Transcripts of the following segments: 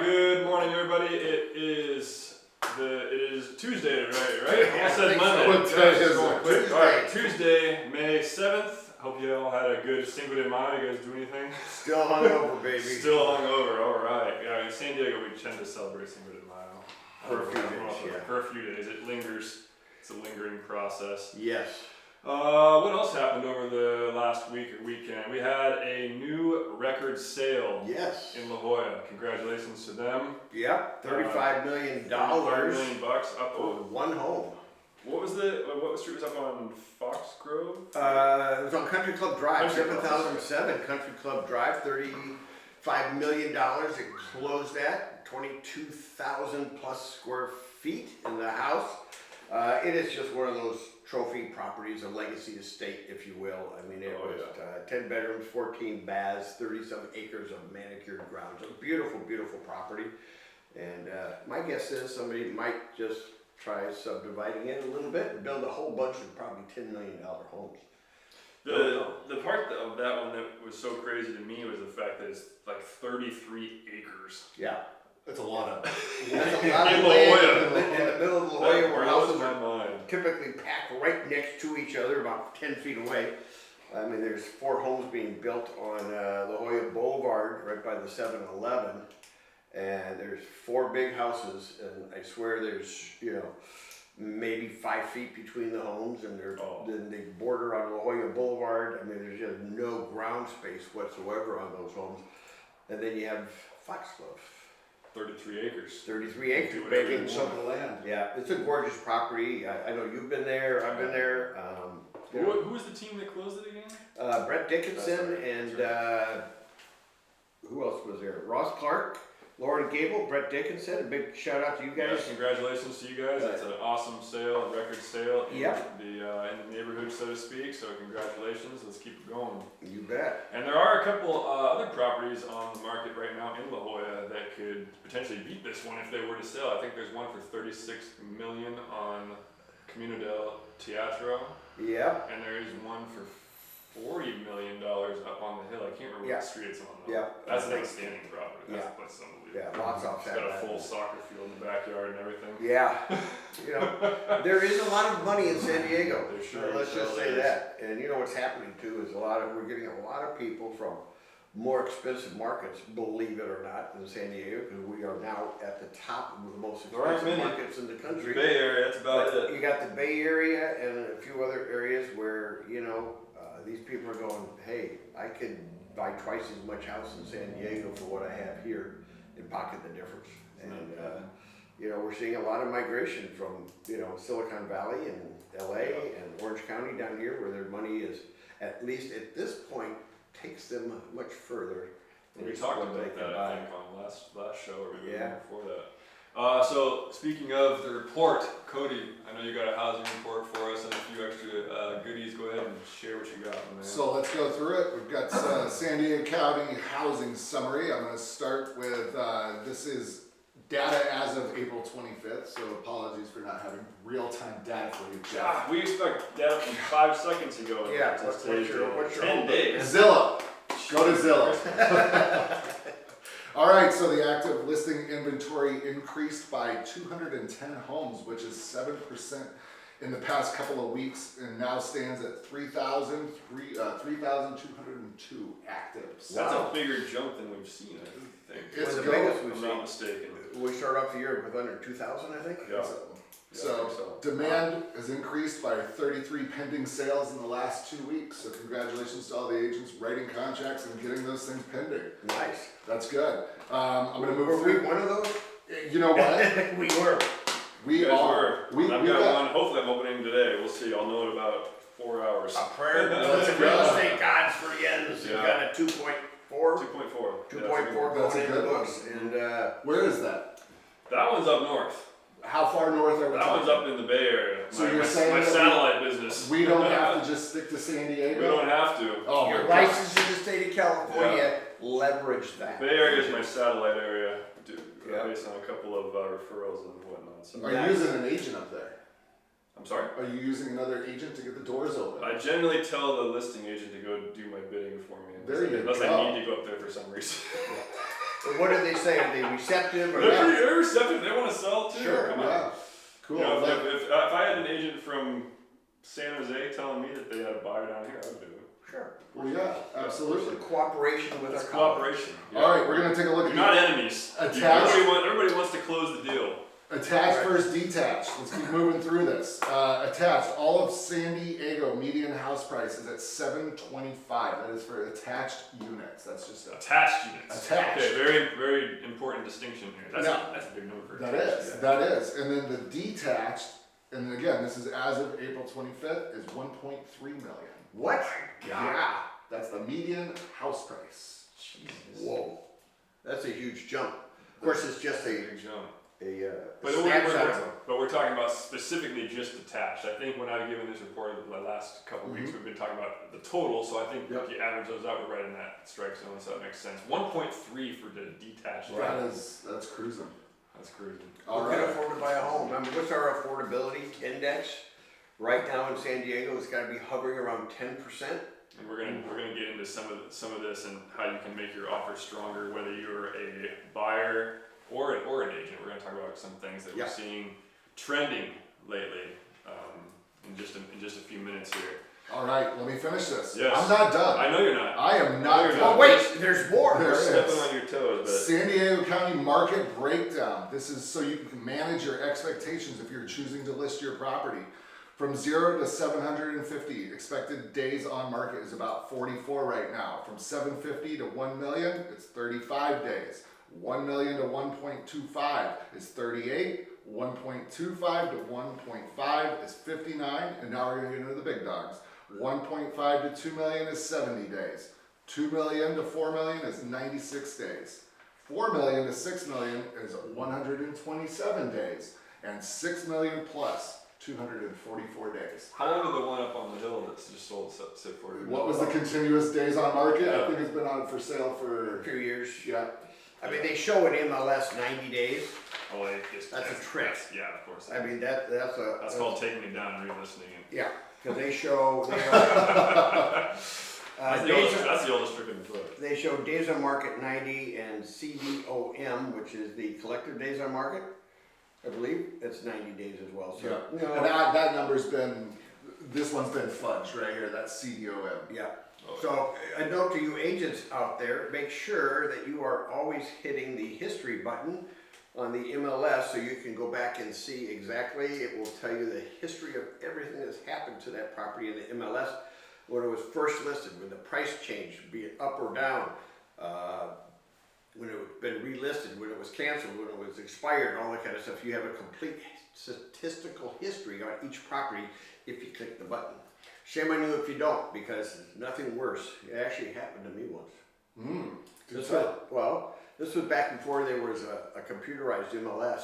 Good morning, everybody. It is Tuesday, right? I said Monday. What day is it? Tuesday. All right, Tuesday, May 7th. Hope you all had a good Cinco de Mayo. You guys do anything? Still hungover, baby. Still hungover. All right. Yeah, in San Diego, we tend to celebrate Cinco de Mayo. For a few days, yeah. For a few days. It lingers. It's a lingering process. Yes. What else happened over the last week or weekend? We had a new record sale. Yes. In La Jolla. Congratulations to them. Yep. $35 million. $35 million up for one home. What street was up on Fox Grove? It was on Country Club Drive, 7007 Country Club Drive, $35 million. It closed at 22,000 plus square feet in the house. It is just one of those trophy properties, a legacy estate, if you will. I mean, it was 10 bedrooms, 14 baths, 37 acres of manicured grounds. A beautiful, beautiful property. And my guess is somebody might just try subdividing it a little bit and build a whole bunch of probably $10 million homes. The part of that one that was so crazy to me was the fact that it's like 33 acres. Yeah. That's a lot of That's a lot of land in the middle of La Jolla where houses are typically packed right next to each other, about 10 feet away. I mean, there's 4 homes being built on La Jolla Boulevard, right by the 7-Eleven. And there's 4 big houses, and I swear there's, maybe 5 feet between the homes, and then they border on La Jolla Boulevard. I mean, there's just no ground space whatsoever on those homes. And then you have Foxglove. 33 acres. 33 acres. Making some of the land. Yeah, it's a gorgeous property. I know you've been there. I've been there. Who was the team that closed it again? Brett Dickinson and who else was there? Ross Clark, Lauren Gable, Brett Dickinson. A big shout out to you guys. Yes, congratulations to you guys. It's an awesome sale, a record sale in the neighborhood, so to speak. So congratulations. Let's keep it going. You bet. And there are a couple other properties on the market right now in La Jolla that could potentially beat this one if they were to sell. I think there's one for $36 million on Camino del Teatro. Yeah. And there is one for $40 million up on the hill. I can't remember what street it's on though. Yeah. That's an outstanding property. That's unbelievable. Yeah, lots of It's got a full soccer field in the backyard and everything. Yeah. There is a lot of money in San Diego. There sure Let's just say that. And what's happening too is we're getting a lot of people from more expensive markets, believe it or not, in San Diego, because we are now at the top of the most expensive markets in the country. Bay Area, that's about it. You got the Bay Area and a few other areas where, these people are going, hey, I could buy twice as much house in San Diego for what I have here and pocket the difference. And, we're seeing a lot of migration from, Silicon Valley and LA and Orange County down here where their money is, at least at this point, takes them much further. We talked about that, I think, on last show or maybe before that. So speaking of the report, Cody, I know you got a housing report for us and a few extra goodies. Go ahead and share what you got on there. So let's go through it. We've got San Diego County housing summary. I'm going to start with, this is data as of April 25th, so apologies for not having real-time data for you, Jeff. We expect data from 5 seconds ago. Yeah, what's your 10 days. Zillow. Go to Zillow. All right, so the active listing inventory increased by 210 homes, which is 7% in the past couple of weeks, and now stands at 3,202 actives. That's a bigger jump than we've seen, I think. It's the biggest we've if I'm not mistaken. We start off the year with under 2,000, I think. Yeah. So demand has increased by 33 pending sales in the last 2 weeks. So congratulations to all the agents writing contracts and getting those things pending. Nice. That's good. I'm going to move through. Were we one of those? You know what? We were. We are. I've got one. Hopefully I'm opening today. We'll see. I'll know in about 4 hours. A prayer to the real estate gods for the ends. You got a 2.4. 2.4 going in the books. And where is that? That one's up north. How far north are we? That one's up in the Bay Area. So you're saying my satellite business. We don't have to just stick to San Diego? We don't have to. Oh, your license in the state of California, leverage that. Bay Area is my satellite area, based on a couple of referrals and whatnot. So. Are you using an agent up there? I'm sorry? Are you using another agent to get the doors open? I generally tell the listing agent to go do my bidding for me. Unless I need to go up there for some reason. What do they say? Are they receptive or They're not? pretty receptive. They want to sell too. Sure, Come on. Yeah, cool. You know, Like- if I had an agent from San Jose telling me that they had a buyer down here, I would do it. Sure. well, yeah, absolutely. Cooperation with It's our cooperation. All right, we're gonna take a look You're at not enemies. Attached- Everybody wants to close the deal. attached versus detached. Let's keep moving through this. Attached, all of San Diego median house price is at $725. That is for attached units. That's just a Attached units. Attached. Okay, very important distinction here. That's, Now, that's a big number. That is, that is. And then the detached, and again, this is as of April 25th, is 1.3 million. What? Yeah, that's the median house price. Jesus. Whoa. That's a huge jump. Of course, it's just a Big jump. But We're talking about specifically just attached. I think when I've given this report the last couple of weeks, we've been talking about the total. So I think Yep. if you average those out, we're right in that strike zone. So that makes sense. 1.3 for the detached. That's cruising. That's crazy. All we can right. afford to buy a home. I mean, what's our affordability index? Right now in San Diego, it's got to be hovering around 10%. And we're gonna get into some of this and how you can make your offer stronger, whether you're a buyer or an agent. We're gonna talk about some things that Yeah. we're seeing trending lately in just a few minutes here. All right, let me finish this. Yes. I'm not done. I know you're not. I am not you're done. not. Oh wait, there's more. There You're is. stepping on your toes, but San Diego County market breakdown. This is so you can manage your expectations if you're choosing to list your property. From 0 to 750, expected days on market is about 44 right now. From 750 to 1 million, it's 35 days. 1 million to 1.25 is 38. 1.25 to 1.5 is 59. And now we're gonna get into the big dogs. 1.5 to 2 million is 70 days. 2 million to 4 million is 96 days. 4 million to 6 million is 127 days. And 6 million plus 244 days. how long did the one up on the hill that's just sold sit for? What was the continuous days on market? Yeah. I think it's been on for sale for, A few years. yeah. I mean, they show in MLS 90 days. Oh, That's a trick. Yeah, of course. I mean, that's That's called taking it down and re-listening it. Yeah, because they show. That's the oldest trick in the book. They show days on market 90 and CDOM, which is the collective days on market. I believe it's 90 days as well. So, Yeah. no, And that number's been, this one's been fudged right here. That's CDOM. yeah. Oh, So a note to you agents out there, make sure that you are always hitting the history button on the MLS so you can go back and see exactly. It will tell you the history of everything that's happened to that property in the MLS when it was first listed, when the price changed, be it up or down, when it was been relisted, when it was canceled, when it was expired, all that kind of stuff. You have a complete statistical history on each property if you click the button. Shame on you if you don't, because there's nothing worse. It actually happened to me once. This was back before there was a computerized MLS.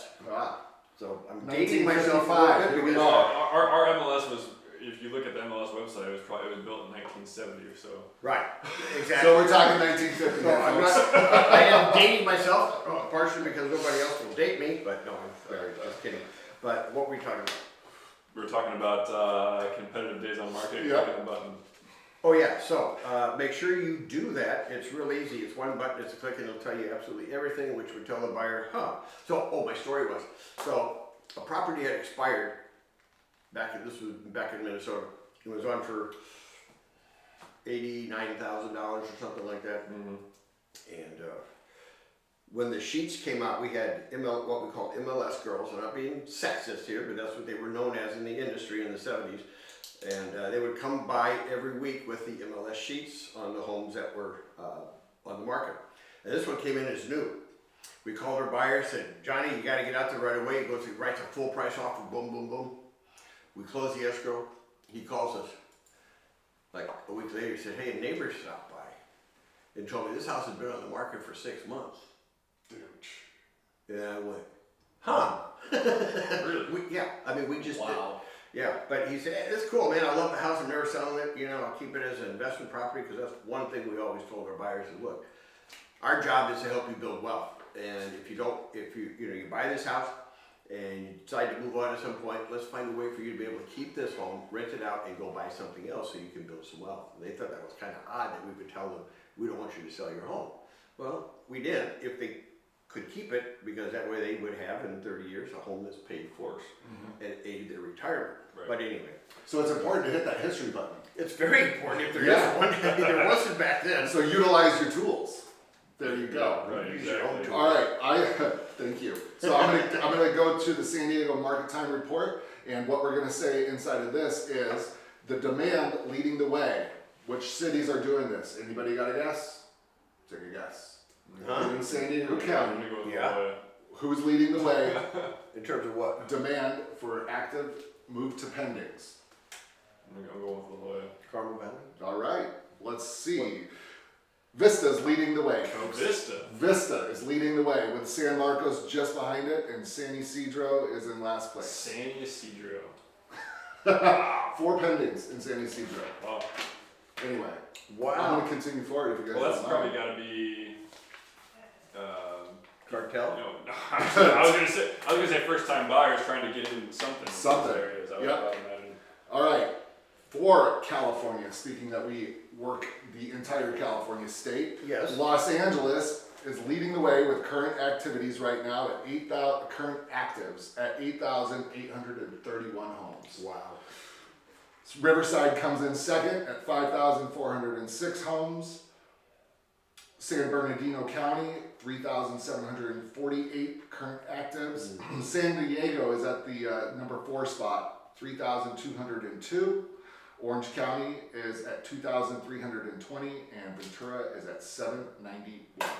So I'm dating myself a little 1955, bit here we because are. Our MLS was, if you look at the MLS website, it was built in 1970 or so. right, exactly. So we're talking 1950 So here, I'm folks. not, I am dating myself, partially because nobody else will date me, but no, I'm sorry, just kidding. But what were we talking about? We were talking about competitive days on market. Yeah. Clicking the button. Oh yeah, so make sure you do that. It's real easy. It's one button, it's a click, and it'll tell you absolutely everything, which would tell the buyer, So, my story was, so a property had expired this was back in Minnesota. It was on for $89,000 or something like that. Mm-hmm. And when the sheets came out, we had what we call MLS girls. I'm not being sexist here, but that's what they were known as in the industry in the 70s. And they would come by every week with the MLS sheets on the homes that were on the market. And this one came in as new. We called our buyer, said, Johnny, you got to get out there right away. He goes, he writes a full price offer, boom, boom, boom. We close the escrow. He calls us. Like a week later, he said, hey, a neighbor stopped by and told me this house has been on the market for 6 months. Dude. And I went, huh? Really? We just Wow. did. Yeah, but he said, hey, it's cool, man. I love the house. I'm never selling it. You know, I'll keep it as an investment property because that's one thing we always told our buyers is, look, our job is to help you build wealth. And if you buy this house and you decide to move on at some point, let's find a way for you to be able to keep this home, rent it out, and go buy something else so you can build some wealth. And they thought that was kind of odd that we would tell them, we don't want you to sell your home. Well, we did, if they could keep it, because that way they would have in 30 years a home that's paid for and aided their retirement. Right. But anyway, So it's important to hit that history button. it's very important if there Yeah. is one. There wasn't back then. So utilize your tools. There you go. Right, Use your own exactly. tools. All right, thank you. So I'm gonna go to the San Diego Market Time Report, and what we're gonna say inside of this is the demand leading the way. Which cities are doing this? Anybody got a guess? Take a guess. Huh? In San Diego I'm County, gonna go with Yeah. the who's leading the way? In terms of what? Demand for active move to pendings. I'm gonna go with La Jolla. Carmel Valley? All right, let's see. Vista's leading the way, folks. Vista. Vista is leading the way with San Marcos just behind it, and San Isidro is in last place. San Isidro. 4 pendings in San Isidro. Wow. Anyway, I'm Wow. gonna continue forward if you guys Well, that's don't probably mind. gotta be. Cartel? No, I was gonna say first-time buyers trying to get in something. Something. In those areas. I would Yep. imagine. All right, for California, speaking that we work the entire California state, Yes. Los Angeles is leading the way with current activities right now at 8,000 current actives at 8,831 homes. Wow. Riverside comes in second at 5,406 homes. San Bernardino County, 3,748 current actives. San Diego is at the number 4 spot, 3,202. Orange County is at 2,320, and Ventura is at 791.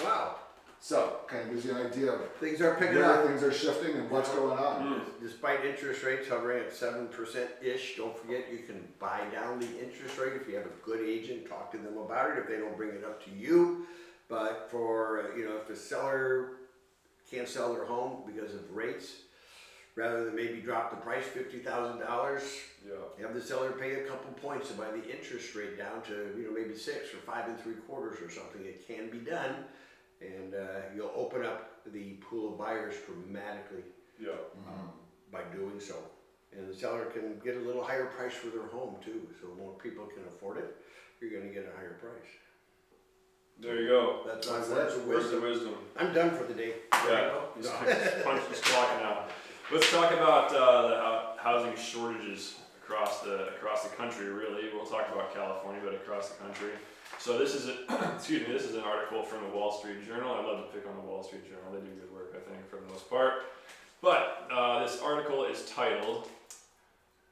Wow. So, kind of gives you an idea of Things are picking where up. things are shifting and what's going on. Despite interest rates hovering at 7%-ish, don't forget you can buy down the interest rate if you have a good agent. Talk to them about it if they don't bring it up to you. But for, if the seller can't sell their home because of rates, rather than maybe drop the price $50,000, Yeah. have the seller pay a couple points to buy the interest rate down to, maybe 6 or 5 3/4 or something. It can be done. And you'll open up the pool of buyers dramatically Yeah. by doing so. And the seller can get a little higher price for their home too. So more people can afford it, you're going to get a higher price. There you go. That's my That's words it. of Where's the wisdom. wisdom? I'm done for the day. Yeah. Just punch this clock now. Let's talk about the housing shortages across the country. Really, we'll talk about California, but across the country. So this is this is an article from the Wall Street Journal. I love to pick on the Wall Street Journal. They do good work, I think, for the most part. But this article is titled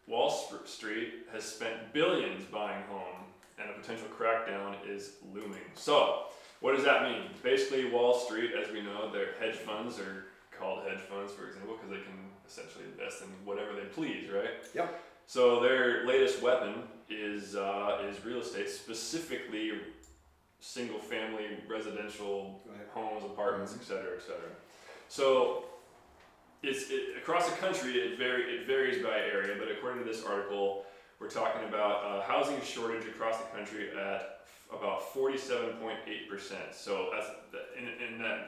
"Wall Street has spent billions buying home, and a potential crackdown is looming." So what does that mean? Basically, Wall Street, as we know, their hedge funds are called hedge funds, for example, because they can essentially invest in whatever they please, right? Yep. So their latest weapon is real estate, specifically single-family residential homes, apartments, etc., etc. So across the country. It varies by area, but according to this article, we're talking about a housing shortage across the country at about 47.8%. So that's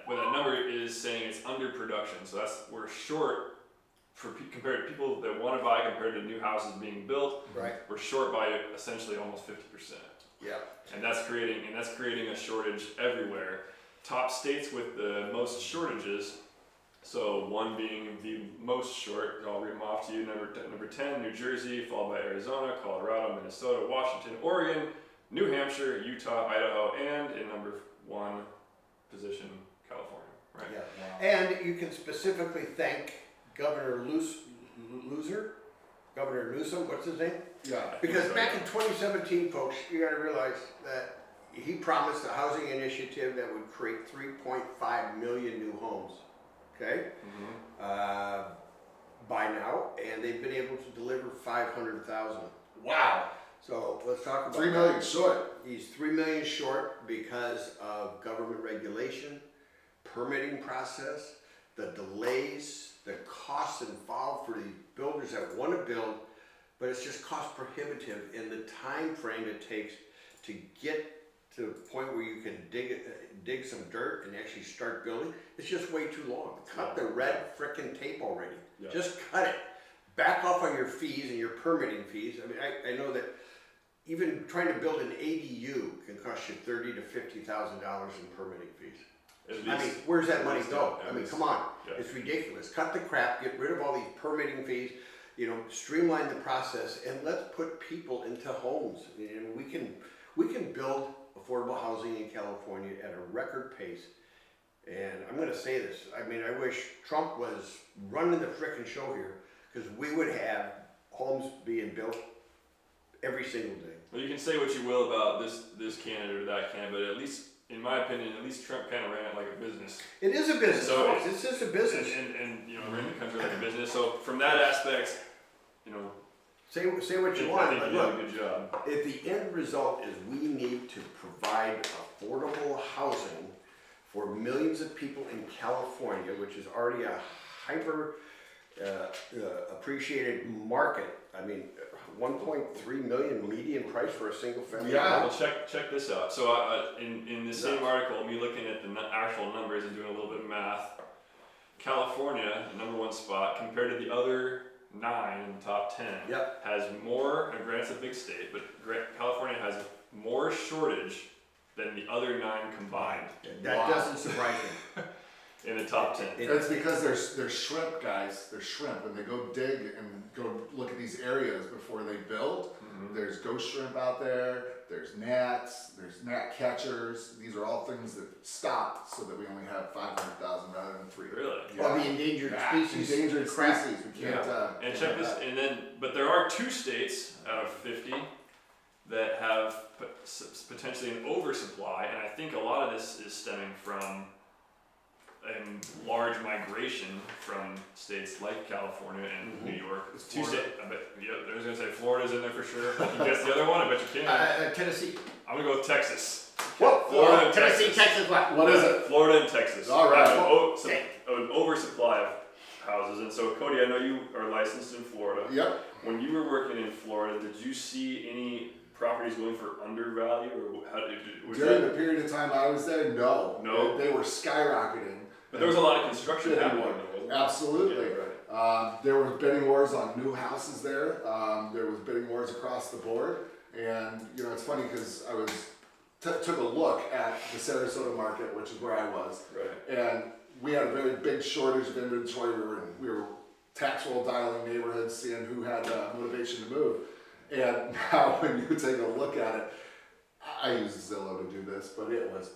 what that number is saying it's underproduction. So we're short compared to people that want to buy compared to new houses being built. Right. We're short by essentially almost 50%. Yeah. And that's creating a shortage everywhere. Top states with the most shortages. So one being the most short, I'll read them off to you. Number 10, New Jersey, followed by Arizona, Colorado, Minnesota, Washington, Oregon, New Hampshire, Utah, Idaho, and in number 1 position, California. Right? Yeah. And you can specifically thank Governor Governor Newsom, what's his name? Yeah. Because back in 2017, folks, you got to realize that he promised a housing initiative that would create 3.5 million new homes. Okay? By now, and they've been able to deliver 500,000. Wow. So let's talk about 3 million that. short. He's 3 million short because of government regulation, permitting process, the delays, the costs involved for the builders that want to build, but it's just cost prohibitive in the time frame it takes to get to the point where you can dig some dirt and actually start building. It's just way too long. Cut the red frickin' tape already. Yeah. Just cut it. Back off on your fees and your permitting fees. I mean, I know that even trying to build an ADU can cost you $30,000 to $50,000 in permitting fees. I mean, where's that money go? I mean, come on, it's ridiculous. Cut the crap, get rid of all these permitting fees, you know, streamline the process, and let's put people into homes. And we can build affordable housing in California at a record pace. And I'm gonna say this, I mean, I wish Trump was running the frickin' show here, because we would have homes being built every single day. Well, you can say what you will about this candidate or that candidate, but at least, in my opinion, at least Trump kind of ran it like a business. It is a business, so folks. This is a business. And you know, ran the country like a business. So from that aspect, you know, say what you I want, think but you did look, a good job. if the end result is we need to provide affordable housing for millions of people in California, which is already a hyper appreciated market. I mean, 1.3 million median price for a single family. Yeah. Well, check this out. So in the same article, me looking at the actual numbers and doing a little bit of math, California, the #1 spot, compared to the other 9 in the top 10, has more, and granted it's a big state, but California has more shortage than the other 9 combined. That doesn't surprise me. In the top 10. It's because there's shrimp, guys. There's shrimp. When they go dig and go look at these areas before they build, there's ghost shrimp out there, there's gnats, there's gnat catchers. These are all things that stop so that we only have 500,000 rather than 3. Really? Well, the endangered species. Endangered species. We can't. And check this, and then, but there are 2 states out of 50 that have potentially an oversupply, and I think a lot of this is stemming from a large migration from states like California and New York. It's 2 states. I bet. Yeah, I was gonna say Florida's in there for sure. You guess the other one? I bet you can. Tennessee. I'm gonna go with Texas. What? Florida and Tennessee, Texas. Texas, what? What is it? Florida and Texas. All right. An oversupply of houses, and so Cody, I know you are licensed in Florida. Yep. When you were working in Florida, did you see any properties going for undervalue, or how did was During that? the period of time I was there, no. No? They were skyrocketing. But there was a lot of construction Bidding happening, war. though, wasn't there? Absolutely. Yeah, right. There were bidding wars on new houses there. There was bidding wars across the board. And, you know, it's funny because I took a look at the Sarasota market, which is where I was. Right. And we had a very big shortage of inventory. We were tax roll dialing neighborhoods, seeing who had motivation to move. And now when you take a look at it, I use Zillow to do this, but it was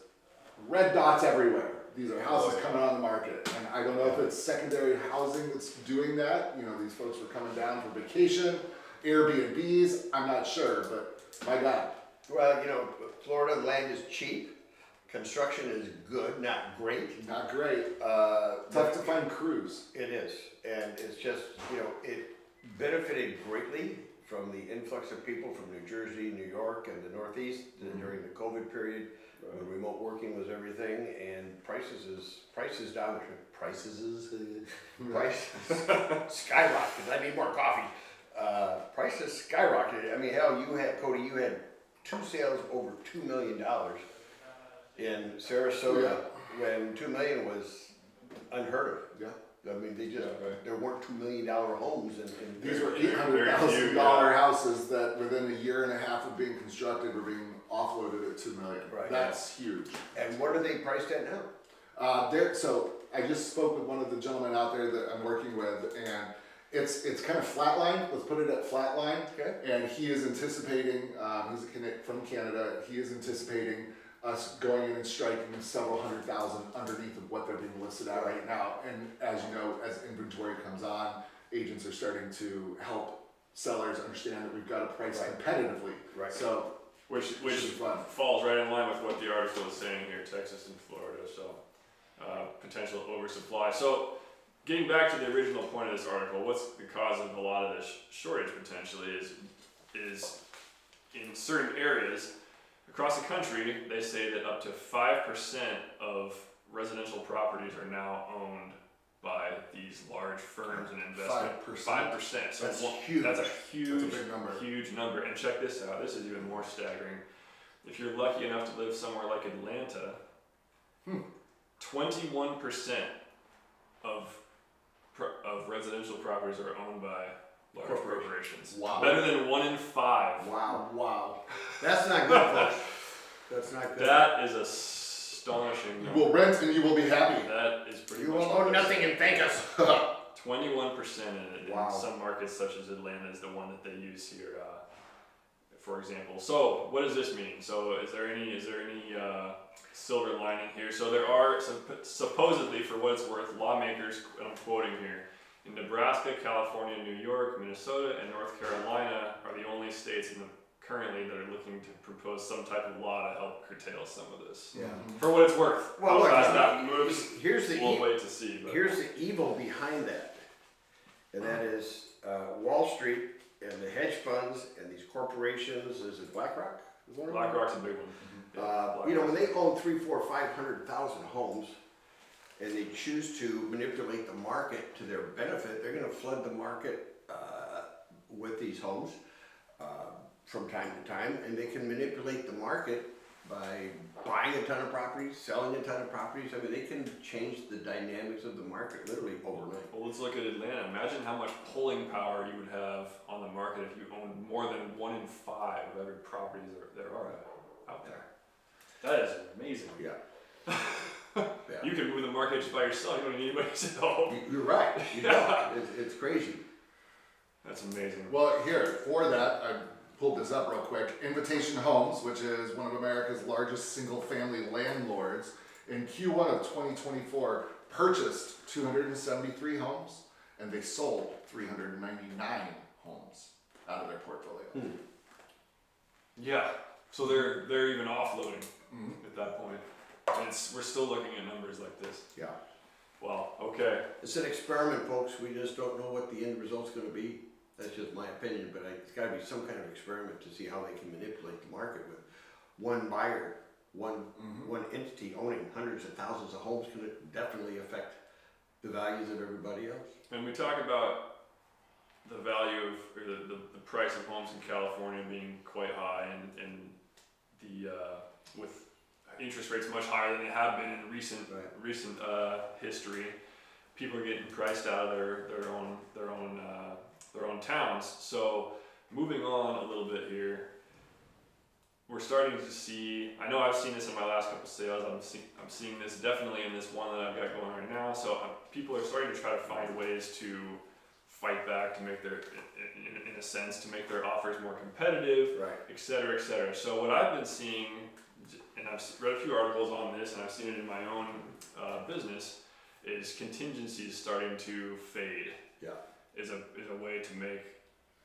red dots everywhere. These are houses coming on the market. And I don't know if it's secondary housing that's doing that. You know, these folks were coming down for vacation, Airbnbs, I'm not sure, but my God. Well, you know, Florida land is cheap. Construction is good, not great. Not great. Tough to find crews. It is, and it's just, you know, it benefited greatly from the influx of people from New Jersey, New York, and the Northeast during the COVID period, when remote working was everything, and prices down. Prices skyrocketed. I need more coffee. Prices skyrocketed. I mean, hell, Cody, you had 2 sales over $2 million in Sarasota when $2 million was unheard of. Yeah. I mean, there weren't $2 million homes in These were very $800,000 few, houses that within a year and a half of being constructed were being offloaded at $2 million. Right. That's huge. And what are they priced at now? So I just spoke with one of the gentlemen out there that I'm working with, and it's kind of flatline. Let's put it at flatline. Okay. And he is anticipating. He's from Canada. He is anticipating us going in and striking several $100,000 underneath of what they're being listed at right now. And as you know, as inventory comes on, agents are starting to help sellers understand that we've got to price competitively. Right. So, Which falls right in line with what the article is saying here, Texas and Florida. So potential oversupply. So getting back to the original point of this article, what's the cause of a lot of this shortage potentially is in certain areas across the country. They say that up to 5% of residential properties are now owned by these large firms and investment. 5%. So That's huge. That's a huge, That's a big number. huge number. And check this out. This is even more staggering. If you're lucky enough to live somewhere like Atlanta, 21% of residential properties are owned by large corporations. Wow. Better than 1 in 5. Wow. That's not good, folks. That's not good. That is astonishing. You will rent and you will be happy. That is pretty You much will own nothing and thank us. 21% in Wow. some markets such as Atlanta is the one that they use here, for example. So what does this mean? So is there any silver lining here? So there are supposedly, for what it's worth, lawmakers, and I'm quoting here, in Nebraska, California, New York, Minnesota, and North Carolina are the only states currently that are looking to propose some type of law to help curtail some of this. Yeah. For what it's worth. Well, How look, fast that moves, here's the we'll wait to see. But. Here's the evil behind that, and that is Wall Street and the hedge funds and these corporations. Is it BlackRock? Is one of them? BlackRock's a big one. Yeah, You know, when they own 300,000, 400,000, 500,000 homes, and they choose to manipulate the market to their benefit, they're going to flood the market with these homes from time to time, and they can manipulate the market by buying a ton of properties, selling a ton of properties. I mean, they can change the dynamics of the market literally overnight. Well, let's look at Atlanta. Imagine how much pulling power you would have on the market if you owned more than 1 in 5 of every properties there are out there. That is amazing. Yeah. You can move the market just by yourself. You don't need anybody's help. You're right. You don't. It's crazy. That's amazing. Well, here, for that, I pulled this up real quick. Invitation Homes, which is one of America's largest single-family landlords, in Q1 of 2024 purchased 273 homes, and they sold 399 homes out of their portfolio. Yeah. So they're even offloading at that point. And we're still looking at numbers like this. Yeah. Wow. Okay. It's an experiment, folks. We just don't know what the end result's going to be. That's just my opinion, but it's got to be some kind of experiment to see how they can manipulate the market with one buyer, one entity owning hundreds of thousands of homes can definitely affect the values of everybody else. And we talk about the value of, or the price of homes in California being quite high, and the with interest rates much higher than they have been in recent history, people are getting priced out of their own towns. So moving on a little bit here, we're starting to see. I know I've seen this in my last couple sales. I'm seeing this definitely in this one that I've got going right now. So people are starting to try to find ways to fight back, to make their, in a sense, to make their offers more competitive, Right. et cetera, et cetera. So what I've been seeing, and I've read a few articles on this, and I've seen it in my own business, is contingencies starting to fade. Yeah. Is a way to make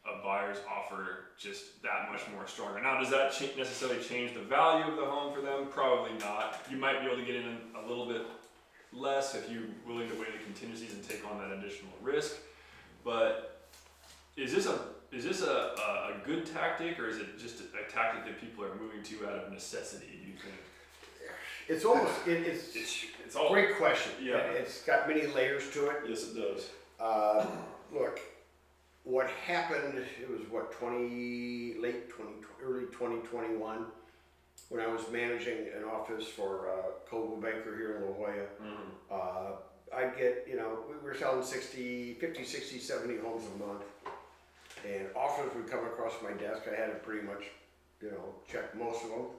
a buyer's offer just that much more stronger. Now, does that necessarily change the value of the home for them? Probably not. You might be able to get in a little bit less if you're willing to weigh the contingencies and take on that additional risk. But is this a good tactic, or is it just a tactic that people are moving to out of necessity, do you think? It's almost, it's all great question. Yeah. It's got many layers to it. Yes, it does. Look, what happened, it was early 2021, when I was managing an office for Coldwell Banker here in La Jolla. I'd get, we were selling 50, 60, 70 homes a month, and offers would come across my desk. I had to pretty much, check most of them.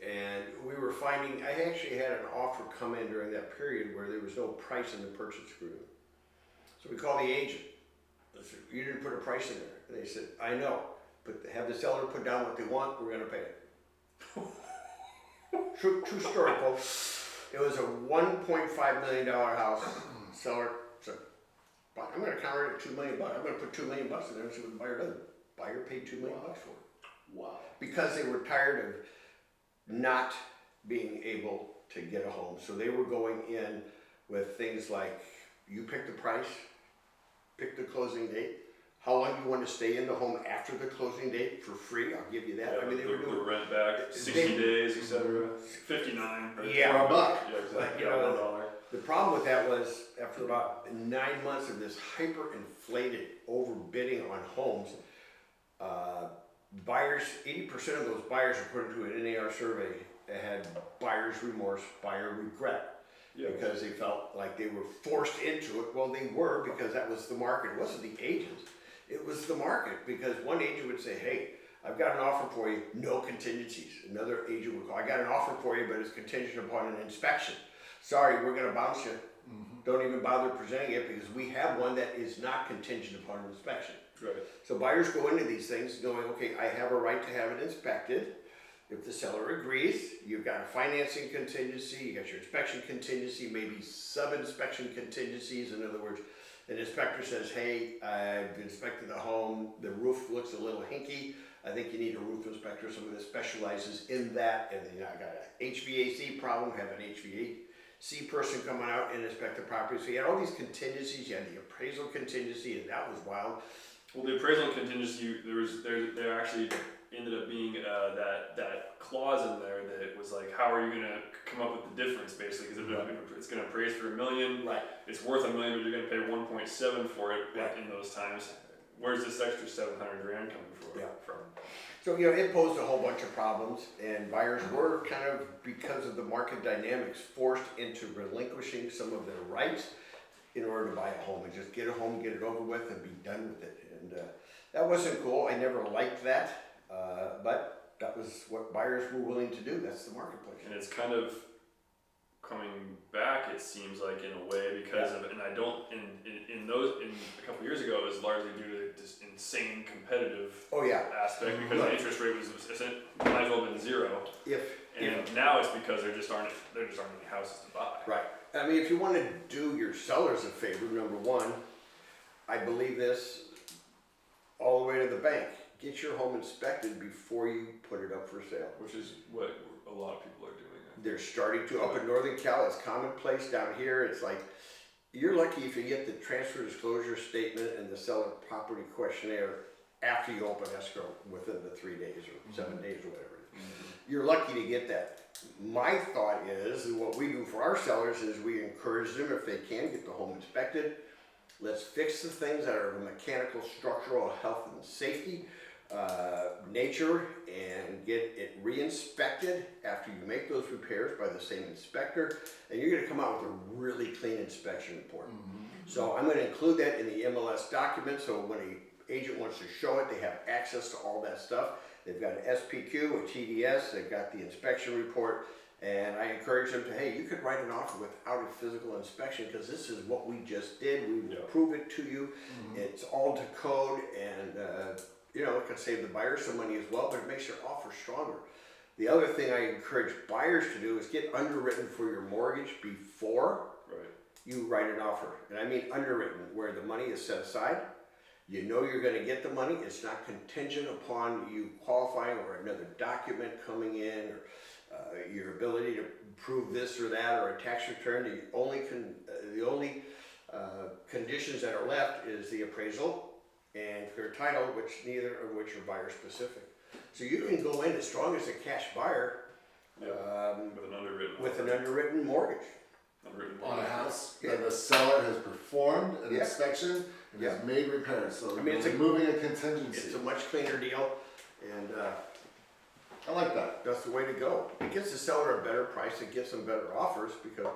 And we were finding, I actually had an offer come in during that period where there was no price in the purchase agreement. So we called the agent. I said, you didn't put a price in there. And they said, I know, but have the seller put down what they want, we're gonna pay it. True story, folks. It was a $1.5 million house. Seller said, I'm gonna counter it at $2 million. I'm gonna put $2 million in there and see what the buyer does. Buyer paid $2 million for it. Wow. Because they were tired of not being able to get a home. So they were going in with things like, you pick the price, pick the closing date, how long you want to stay in the home after the closing date for free, I'll give you that. Yeah, I mean, they were the doing rent back, 60 days, etc. 59. Right? Yeah. For $1. Yeah, exactly. But, $1. the problem with that was after about 9 months of this hyper-inflated overbidding on homes, buyers, 80% of those buyers, according to an NAR survey, had buyer's remorse, buyer regret. Yeah. Because they felt like they were forced into it. Well, they were, because that was the market. It wasn't the agents. It was the market, because one agent would say, hey, I've got an offer for you, no contingencies. Another agent would call, I got an offer for you, but it's contingent upon an inspection. Sorry, we're gonna bounce you. Don't even bother presenting it, because we have one that is not contingent upon an inspection. Right. So buyers go into these things knowing, okay, I have a right to have it inspected. If the seller agrees, you've got a financing contingency, you got your inspection contingency, maybe sub-inspection contingencies. In other words, an inspector says, hey, I've inspected the home, the roof looks a little hinky, I think you need a roof inspector, someone that specializes in that. And then I got an HVAC problem, have an HVAC person coming out and inspect the property. So you had all these contingencies, you had the appraisal contingency, and that was wild. Well, the appraisal contingency, there actually ended up being that clause in there that it was like, how are you gonna come up with the difference, basically? Because it's gonna appraise for $1 million, Right. it's worth $1 million, but you're gonna pay 1.7 for it Right. in those times. Where's this extra 700 grand coming from? So, you know, it posed a whole bunch of problems, and buyers were kind of, because of the market dynamics, forced into relinquishing some of their rights in order to buy a home and just get a home, get it over with, and be done with it. And that wasn't cool. I never liked that, but that was what buyers were willing to do. That's the marketplace. And it's kind of coming back, it seems like, in a way, because of, and I don't, in a couple years ago, it was largely due to this insane competitive aspect, because the interest rate might as well have been zero. And now it's because there just aren't any houses to buy. Right. I mean, if you want to do your sellers a favor, number one, I believe this all the way to the bank. Get your home inspected before you put it up for sale. Which is what a lot of people are doing. They're starting to. Up in Northern Cal, it's commonplace. Down here, it's like, you're lucky if you get the transfer disclosure statement and the seller property questionnaire after you open escrow within the 3 days or 7 days or whatever. You're lucky to get that. My thought is, and what we do for our sellers is we encourage them, if they can, get the home inspected. Let's fix the things that are of a mechanical, structural, health and safety nature, and get it re-inspected after you make those repairs by the same inspector, and you're going to come out with a really clean inspection report. So I'm going to include that in the MLS document, so when an agent wants to show it, they have access to all that stuff. They've got an SPQ, a TDS, they've got the inspection report, and I encourage them to, hey, you could write an offer without a physical inspection, because this is what we just did. We will prove it to you. It's all to code, and you know, it can save the buyer some money as well, but it makes your offer stronger. The other thing I encourage buyers to do is get underwritten for your mortgage before you write an offer. And I mean underwritten, where the money is set aside. You know you're going to get the money. It's not contingent upon you qualifying or another document coming in, or your ability to prove this or that, or a tax return. The only conditions that are left is the appraisal and clear title, which neither of which are buyer specific. So you can go in as strong as a cash buyer with an underwritten mortgage. On a house that the seller has performed an inspection and has made repairs. So I mean, it's removing a contingency. It's a much cleaner deal, and I like that. That's the way to go. It gives the seller a better price. It gives them better offers, because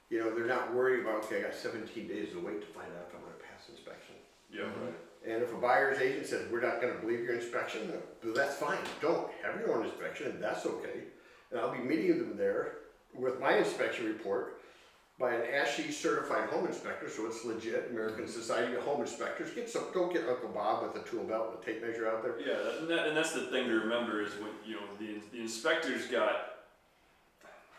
you know they're not worried about, okay, I got 17 days to wait to find out if I'm going to pass inspection. And if a buyer's agent says, we're not going to believe your inspection, that's fine. Don't have your own inspection, and that's okay. And I'll be meeting them there with my inspection report by an ASHI certified home inspector, so it's legit. American Society of Home Inspectors. Don't get Uncle Bob with a tool belt and a tape measure out there. Yeah, and that's the thing to remember is when the inspector's got,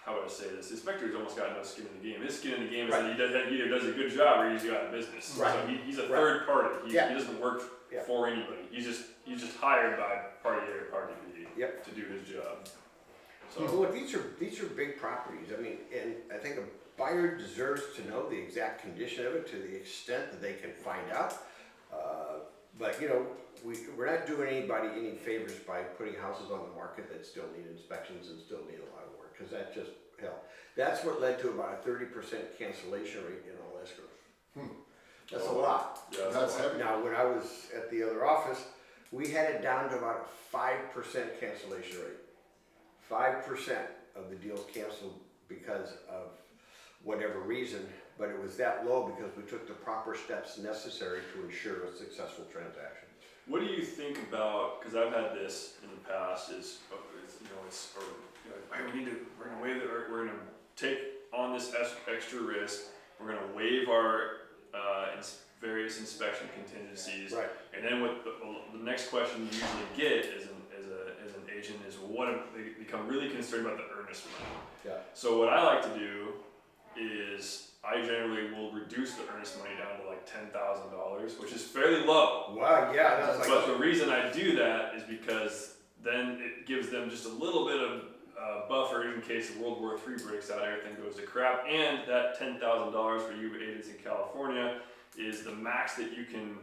how would I say this? The inspector's almost got no skin in the game. His skin in the game is that he either does a good job or he's got a business. Right. So he's a third party. He doesn't work for anybody. He's just hired by party A or party B to do his job. So look, these are big properties. I mean, and I think a buyer deserves to know the exact condition of it to the extent that they can find out. But you know, we're not doing anybody any favors by putting houses on the market that still need inspections and still need a lot of work, because that just, hell, that's what led to about a 30% cancellation rate in all escrows. That's a lot. Yeah, that's heavy. Now, when I was at the other office, we had it down to about a 5% cancellation rate. 5% of the deals canceled because of whatever reason, but it was that low because we took the proper steps necessary to ensure a successful transaction. What do you think about, because I've had this in the past, hey, we're gonna waive it, we're gonna take on this extra risk, we're gonna waive our various inspection contingencies. Right. And then what the next question you usually get as an agent is they become really concerned about the earnest money. Yeah. So what I like to do is I generally will reduce the earnest money down to like $10,000, which is fairly low. Wow, yeah, that's like. But the reason I do that is because then it gives them just a little bit of buffer in case World War III breaks out, everything goes to crap, and that $10,000 for you agents in California is the max that you can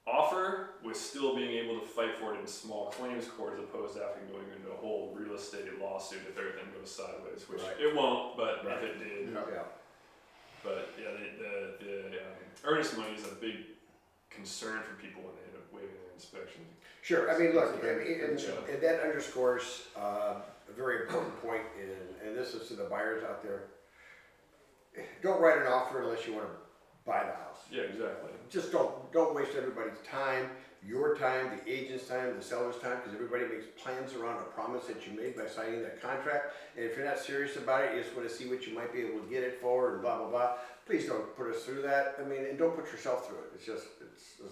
offer with still being able to fight for it in small claims court as opposed to having going into a whole real estate lawsuit if everything goes sideways, which Right. it won't, but Right. if it did. Yeah. But yeah, the earnest money is a big concern for people when they end up waiving their inspection. Sure, I mean, look, Good job. and that underscores a very important point, and this is to the buyers out there. Don't write an offer unless you want to buy the house. Yeah, exactly. Just don't waste everybody's time, your time, the agent's time, the seller's time, because everybody makes plans around a promise that you made by signing that contract. And if you're not serious about it, you just want to see what you might be able to get it for and blah, blah, blah. Please don't put us through that. I mean, and don't put yourself through it. It's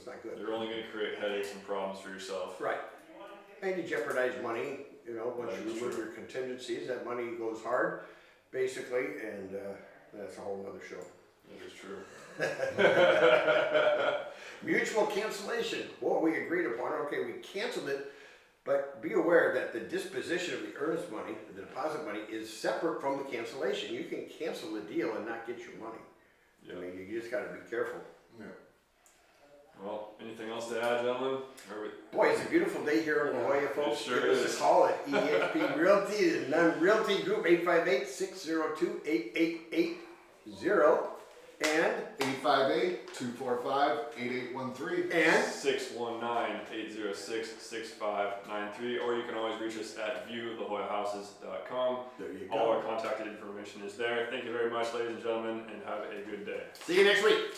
not good. You're only going to create headaches and problems for yourself. Right. And you jeopardize money, once That you is remove true. your contingencies, that money goes hard, basically, and that's a whole nother show. That is true. Mutual cancellation. Well, we agreed upon, okay, we canceled it, but be aware that the disposition of the earnest money, the deposit money, is separate from the cancellation. You can cancel the deal and not get your money. Yeah. I mean, you just gotta be careful. Yeah. Well, anything else to add, gentlemen? Boy, it's a beautiful day here in La Jolla, folks. sure Give us is. a call at EXP Realty, the non-realty group, 858-602-8880. And 858-245-8813. And 619-806-6593, or you can always reach us at viewlajollahouses.com. there you All our go. contact information is there. Thank you very much, ladies and gentlemen, and have a good day. See you next week.